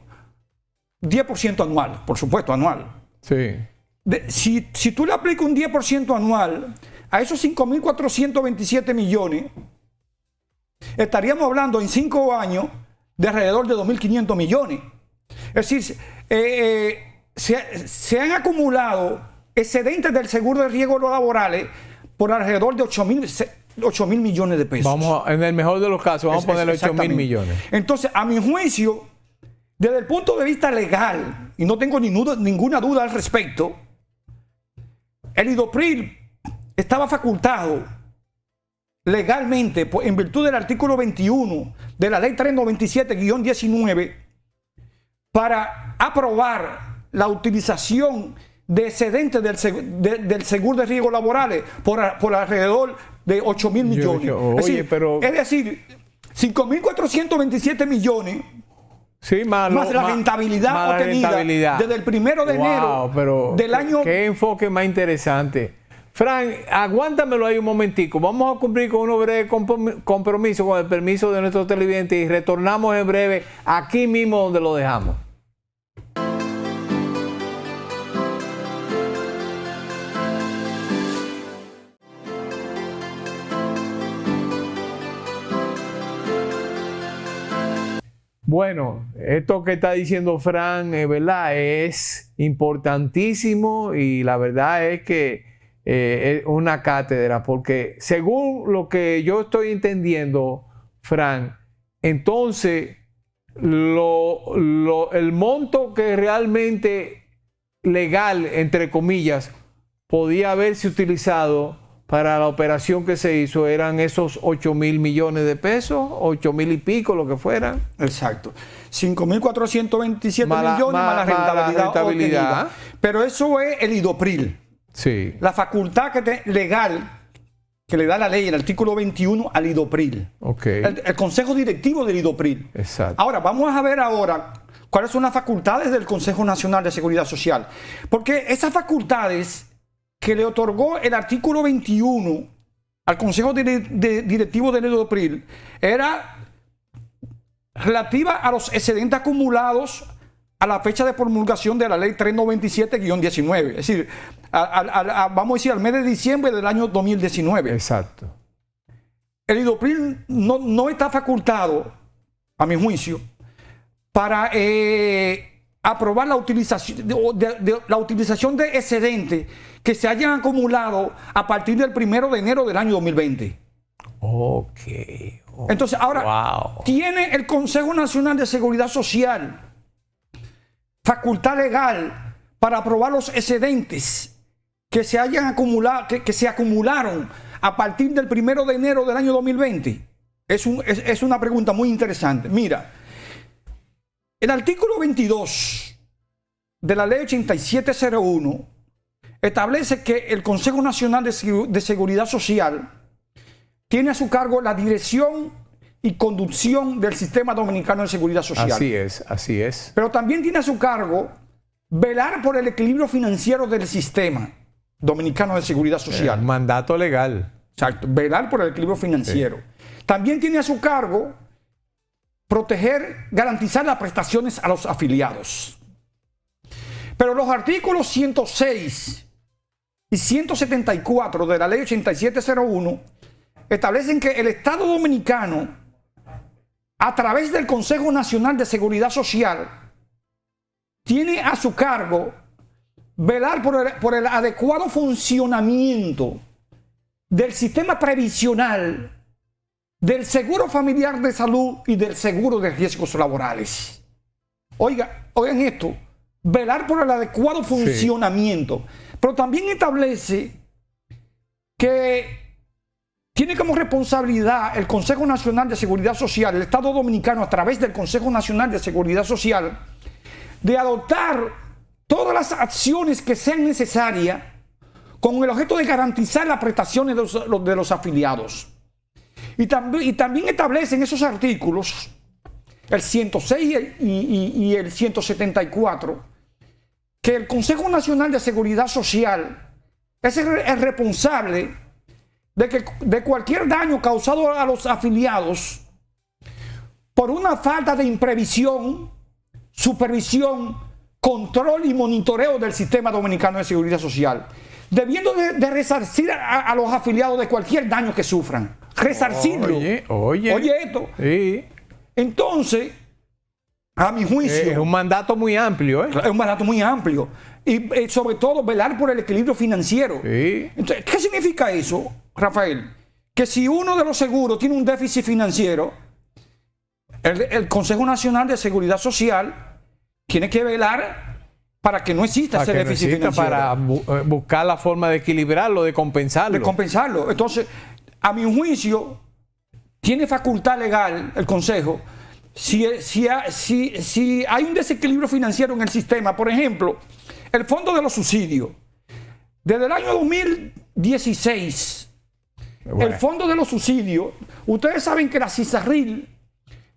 10% anual, por supuesto, anual. Sí. Si tú le aplicas un 10% anual a esos 5.427 millones, estaríamos hablando en 5 años de alrededor de 2.500 millones. Es decir, se han acumulado excedentes del seguro de riesgos laborales por alrededor de 8.000 millones de pesos. En el mejor de los casos, vamos a ponerle 8.000 millones. Entonces, a mi juicio, desde el punto de vista legal, y no tengo ninguna duda al respecto, el IDOPRIL estaba facultado legalmente, en virtud del artículo 21 de la Ley 397-19, para aprobar la utilización de excedentes del seguro de riesgos laborales por alrededor de 8.000 millones. Es decir, 5.427 millones sí, más la rentabilidad obtenida desde el 1 de enero del año. Qué enfoque más interesante. Frank, aguántamelo ahí un momentico. Vamos a cumplir con unos breves compromisos con el permiso de nuestros televidentes y retornamos en breve aquí mismo donde lo dejamos. Bueno, esto que está diciendo Frank, ¿verdad? Es importantísimo y la verdad es que es una cátedra, porque según lo que yo estoy entendiendo, Frank, entonces el monto que realmente legal, entre comillas, podía haberse utilizado para la operación que se hizo eran esos 8.000 millones de pesos, 8.000 y pico, lo que fuera. Exacto. 5.427 millones más la rentabilidad obtenida. Pero eso es el IDOPRIL. Sí. La facultad legal que le da la ley, el artículo 21 al IDOPRIL. Okay. El Consejo Directivo del IDOPRIL. Exacto. Ahora, vamos a ver cuáles son las facultades del Consejo Nacional de Seguridad Social. Porque esas facultades que le otorgó el artículo 21 al Consejo Directivo del IDOPRIL era relativa a los excedentes acumulados a la fecha de promulgación de la Ley 397-19. Es decir, vamos a decir, al mes de diciembre del año 2019. Exacto. El IDOPRIL no está facultado, a mi juicio, para aprobar la utilización de excedentes que se hayan acumulado a partir del 1 de enero del año 2020. Ok. Entonces, ahora, tiene el Consejo Nacional de Seguridad Social facultad legal para aprobar los excedentes que se hayan acumulado, que se acumularon a partir del 1 de enero del año 2020? Es una pregunta muy interesante. Mira, el artículo 22 de la Ley 8701 establece que el Consejo Nacional de Seguridad Social tiene a su cargo la dirección y conducción del Sistema Dominicano de Seguridad Social. Así es, así es. Pero también tiene a su cargo velar por el equilibrio financiero del Sistema Dominicano de Seguridad Social. Un mandato legal. Exacto, velar por el equilibrio financiero. Sí. También tiene a su cargo proteger, garantizar las prestaciones a los afiliados. Pero los artículos 106 y 174 de la Ley 8701 establecen que el Estado Dominicano, a través del Consejo Nacional de Seguridad Social, tiene a su cargo velar por el adecuado funcionamiento del sistema previsional, del seguro familiar de salud y del seguro de riesgos laborales. Oigan esto, velar por el adecuado funcionamiento, pero también establece que tiene como responsabilidad el Consejo Nacional de Seguridad Social, el Estado Dominicano, a través del Consejo Nacional de Seguridad Social, de adoptar todas las acciones que sean necesarias con el objeto de garantizar las prestaciones de los afiliados. Y también establecen esos artículos, el 106 y el 174, que el Consejo Nacional de Seguridad Social es el responsable de cualquier daño causado a los afiliados por una falta de imprevisión, supervisión, control y monitoreo del Sistema Dominicano de Seguridad Social, debiendo de resarcir a los afiliados de cualquier daño que sufran. Resarcirlo. Oye esto. Sí. Entonces, a mi juicio... Es un mandato muy amplio, ¿eh? Es un mandato muy amplio. Y sobre todo, velar por el equilibrio financiero. Sí. Entonces, ¿qué significa eso, Rafael? Que si uno de los seguros tiene un déficit financiero, el Consejo Nacional de Seguridad Social tiene que velar para que no exista ese déficit financiero. Para buscar la forma de equilibrarlo, de compensarlo. De compensarlo. Entonces, a mi juicio, tiene facultad legal el Consejo. Si hay un desequilibrio financiero en el sistema, por ejemplo, el Fondo de los Subsidios, desde el año 2016, el Fondo de los Subsidios, ustedes saben que la CISARRIL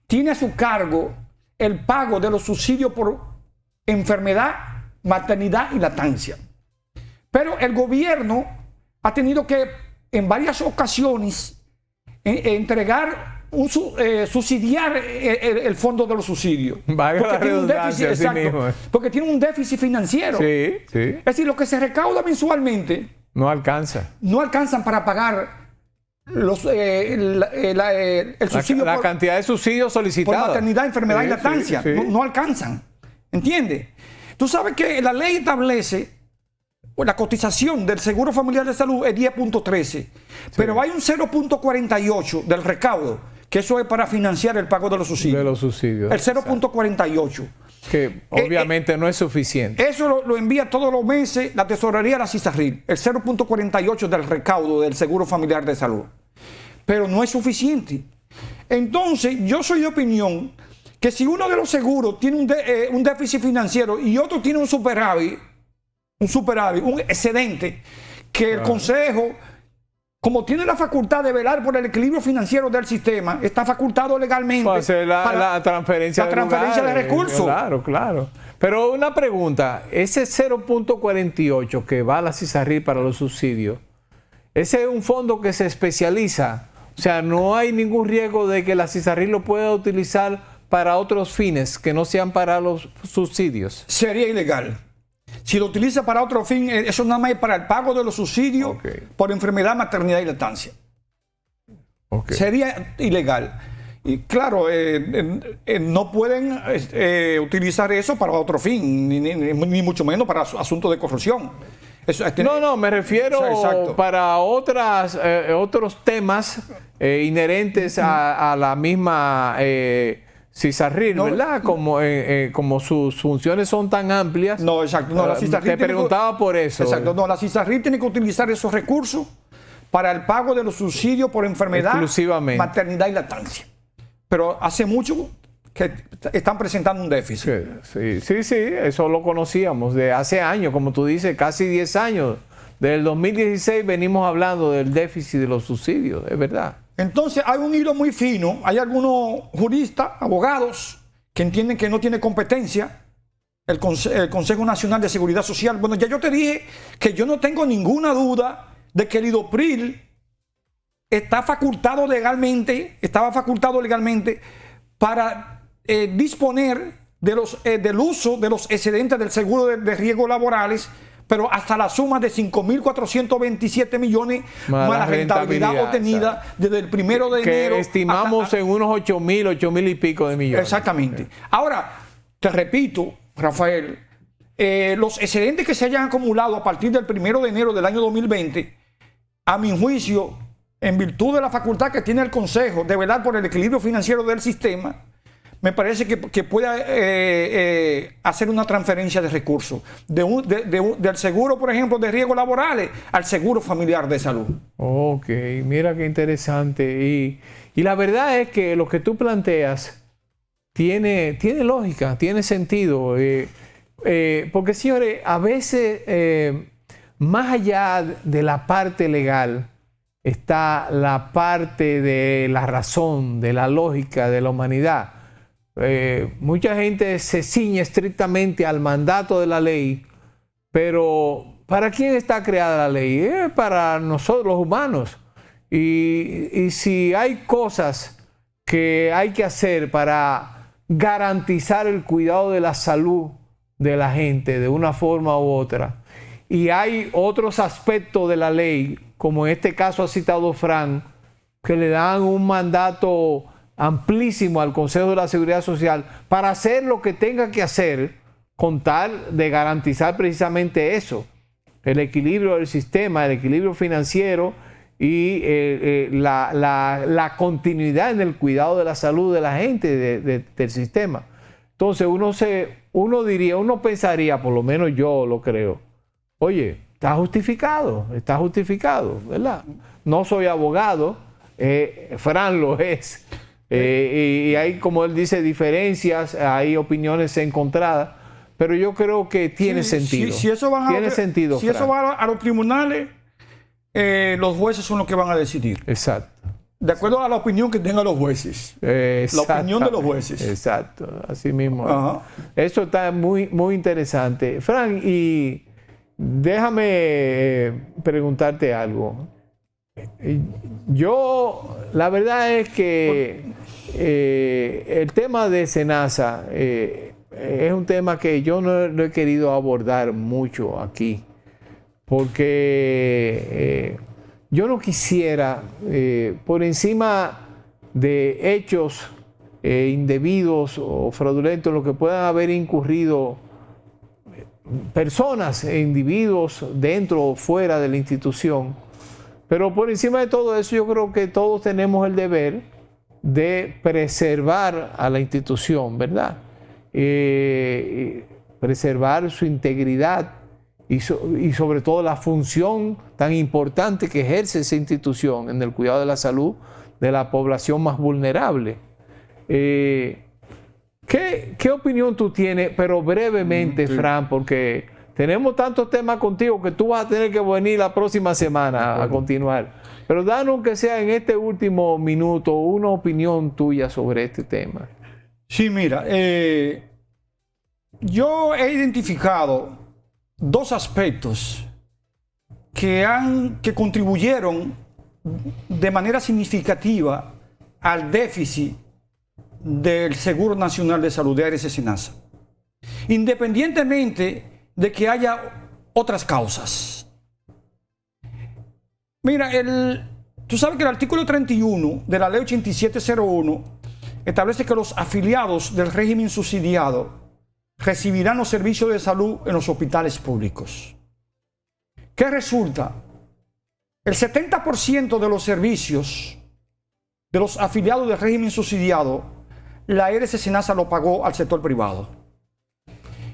tiene a su cargo el pago de los subsidios por enfermedad, maternidad y lactancia. Pero el gobierno ha tenido que, en varias ocasiones, subsidiar el fondo de los subsidios. Porque tiene un déficit, porque tiene un déficit financiero. Sí, sí. Es decir, lo que se recauda mensualmente no alcanza. No alcanzan para pagar el subsidio la cantidad de subsidios solicitados. Por maternidad, enfermedad y lactancia. No alcanzan. ¿Entiendes? Tú sabes que la ley establece la cotización del Seguro Familiar de Salud es 10.13, pero hay un 0.48 del recaudo, que eso es para financiar el pago de los subsidios. De los subsidios. El 0.48. Que obviamente no es suficiente. Eso lo envía todos los meses la tesorería a la CISARRIL, el 0.48 del recaudo del Seguro Familiar de Salud. Pero no es suficiente. Entonces, yo soy de opinión que si uno de los seguros tiene un déficit financiero y otro tiene un superávit, un excedente, que el Consejo, como tiene la facultad de velar por el equilibrio financiero del sistema, está facultado legalmente para hacer la transferencia de recursos. Claro, claro. Pero una pregunta, ese 0.48 que va a la CISARRIL para los subsidios, ese es un fondo que se especializa, o sea, no hay ningún riesgo de que la CISARRIL lo pueda utilizar para otros fines que no sean para los subsidios. Sería ilegal. Si lo utiliza para otro fin, eso nada más es para el pago de los subsidios por enfermedad, maternidad y lactancia. Sería ilegal. Y claro, no pueden utilizar eso para otro fin, ni mucho menos para asuntos de corrupción. No, me refiero para otros temas inherentes a la misma CISARRIL, ¿verdad? Como sus funciones son tan amplias. No, exacto. No, la CISARRIL te preguntaba por eso. Exacto. No, la CISARRIL tiene que utilizar esos recursos para el pago de los subsidios por enfermedad, maternidad y lactancia. Pero hace mucho que están presentando un déficit. Sí, eso lo conocíamos de hace años, como tú dices, casi 10 años. Desde el 2016 venimos hablando del déficit de los subsidios, es verdad. Entonces hay un hilo muy fino, hay algunos juristas, abogados, que entienden que no tiene competencia el Consejo Nacional de Seguridad Social. Bueno, ya yo te dije que yo no tengo ninguna duda de que el IDOPRIL estaba facultado legalmente para disponer del uso de los excedentes del seguro de riesgos laborales, pero hasta la suma de 5.427 millones más la rentabilidad obtenida desde el 1 de enero. Que estimamos en unos 8.000 y pico de millones. Exactamente. Ahora, te repito, Rafael, los excedentes que se hayan acumulado a partir del 1 de enero del año 2020, a mi juicio, en virtud de la facultad que tiene el Consejo de velar por el equilibrio financiero del sistema, me parece que puede hacer una transferencia de recursos del seguro, por ejemplo, de riesgos laborales al seguro familiar de salud. Ok, mira qué interesante. Y la verdad es que lo que tú planteas tiene lógica, tiene sentido. Porque, señores, a veces, más allá de la parte legal, está la parte de la razón, de la lógica, de la humanidad. Mucha gente se ciñe estrictamente al mandato de la ley, pero ¿para quién está creada la ley? Para nosotros los humanos. Y si hay cosas que hay que hacer para garantizar el cuidado de la salud de la gente de una forma u otra, y hay otros aspectos de la ley, como en este caso ha citado Fran, que le dan un mandato amplísimo al Consejo de la Seguridad Social para hacer lo que tenga que hacer con tal de garantizar precisamente eso, el equilibrio del sistema, el equilibrio financiero y la continuidad en el cuidado de la salud de la gente del sistema. Entonces uno pensaría, por lo menos yo lo creo, oye, está justificado, ¿verdad? No soy abogado, Fran lo es. Y hay, como él dice, diferencias, hay opiniones encontradas, pero yo creo que tiene sentido. Si eso va a los tribunales, los jueces son los que van a decidir. Exacto. De acuerdo a la opinión que tengan los jueces. La opinión de los jueces. Exacto, así mismo. Ajá. Eso está muy, muy interesante. Fran, y déjame preguntarte algo. La verdad es que el tema de SENASA es un tema que yo no he querido abordar mucho aquí, porque yo no quisiera, por encima de hechos indebidos o fraudulentos, lo que puedan haber incurrido personas e individuos dentro o fuera de la institución. Pero por encima de todo eso, yo creo que todos tenemos el deber de preservar a la institución, ¿verdad? Preservar su integridad y sobre todo la función tan importante que ejerce esa institución en el cuidado de la salud de la población más vulnerable. ¿Qué opinión tú tienes? Pero brevemente, sí. Fran, porque tenemos tantos temas contigo que tú vas a tener que venir la próxima semana a continuar. Pero danos que sea en este último minuto una opinión tuya sobre este tema. Sí, mira, yo he identificado dos aspectos que contribuyeron de manera significativa al déficit del Seguro Nacional de Salud de ARS SENASA, independientemente de que haya otras causas. Mira, tú sabes que el artículo 31 de la ley 8701 establece que los afiliados del régimen subsidiado recibirán los servicios de salud en los hospitales públicos. ¿Qué resulta? El 70% de los servicios de los afiliados del régimen subsidiado, la ARS SENASA lo pagó al sector privado.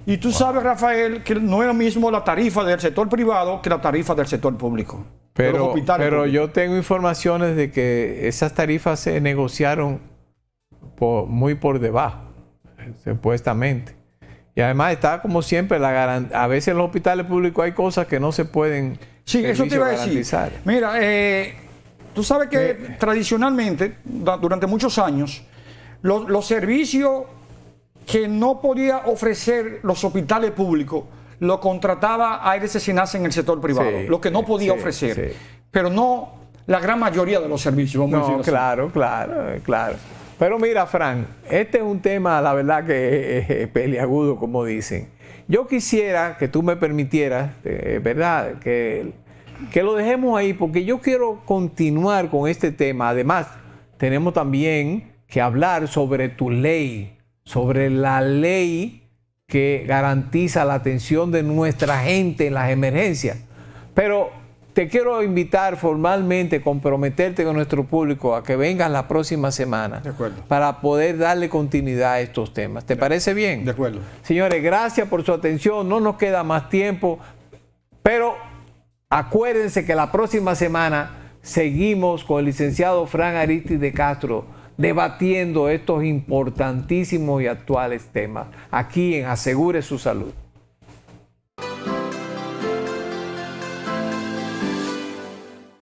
Y tú sabes, Rafael, que no es lo mismo la tarifa del sector privado que la tarifa del sector público. Pero yo tengo informaciones de que esas tarifas se negociaron muy por debajo. supuestamente. Y además está como siempre a veces en los hospitales públicos hay cosas que no se pueden Sí, eso te iba a decir. garantizar. Mira, tú sabes que tradicionalmente, durante muchos años, los servicios que no podía ofrecer los hospitales públicos, lo contrataba Aires SENASA en el sector privado, Sí, lo que no podía ofrecer. sí. Pero no la gran mayoría de los servicios, vamos a No, decirlo así. claro. Pero mira, Fran, este es un tema, la verdad, que es peliagudo, como dicen. Yo quisiera que tú me permitieras, ¿verdad?, que lo dejemos ahí, porque yo quiero continuar con este tema. Además, tenemos también que hablar sobre tu ley, sobre la ley que garantiza la atención de nuestra gente en las emergencias. Pero te quiero invitar formalmente, comprometerte con nuestro público a que vengas la próxima semana. De acuerdo. Para poder darle continuidad a estos temas. ¿Te parece bien? De acuerdo. Señores, gracias por su atención. No nos queda más tiempo, pero acuérdense que la próxima semana seguimos con el licenciado Fran Arístide Castro debatiendo estos importantísimos y actuales temas aquí en Asegure su Salud.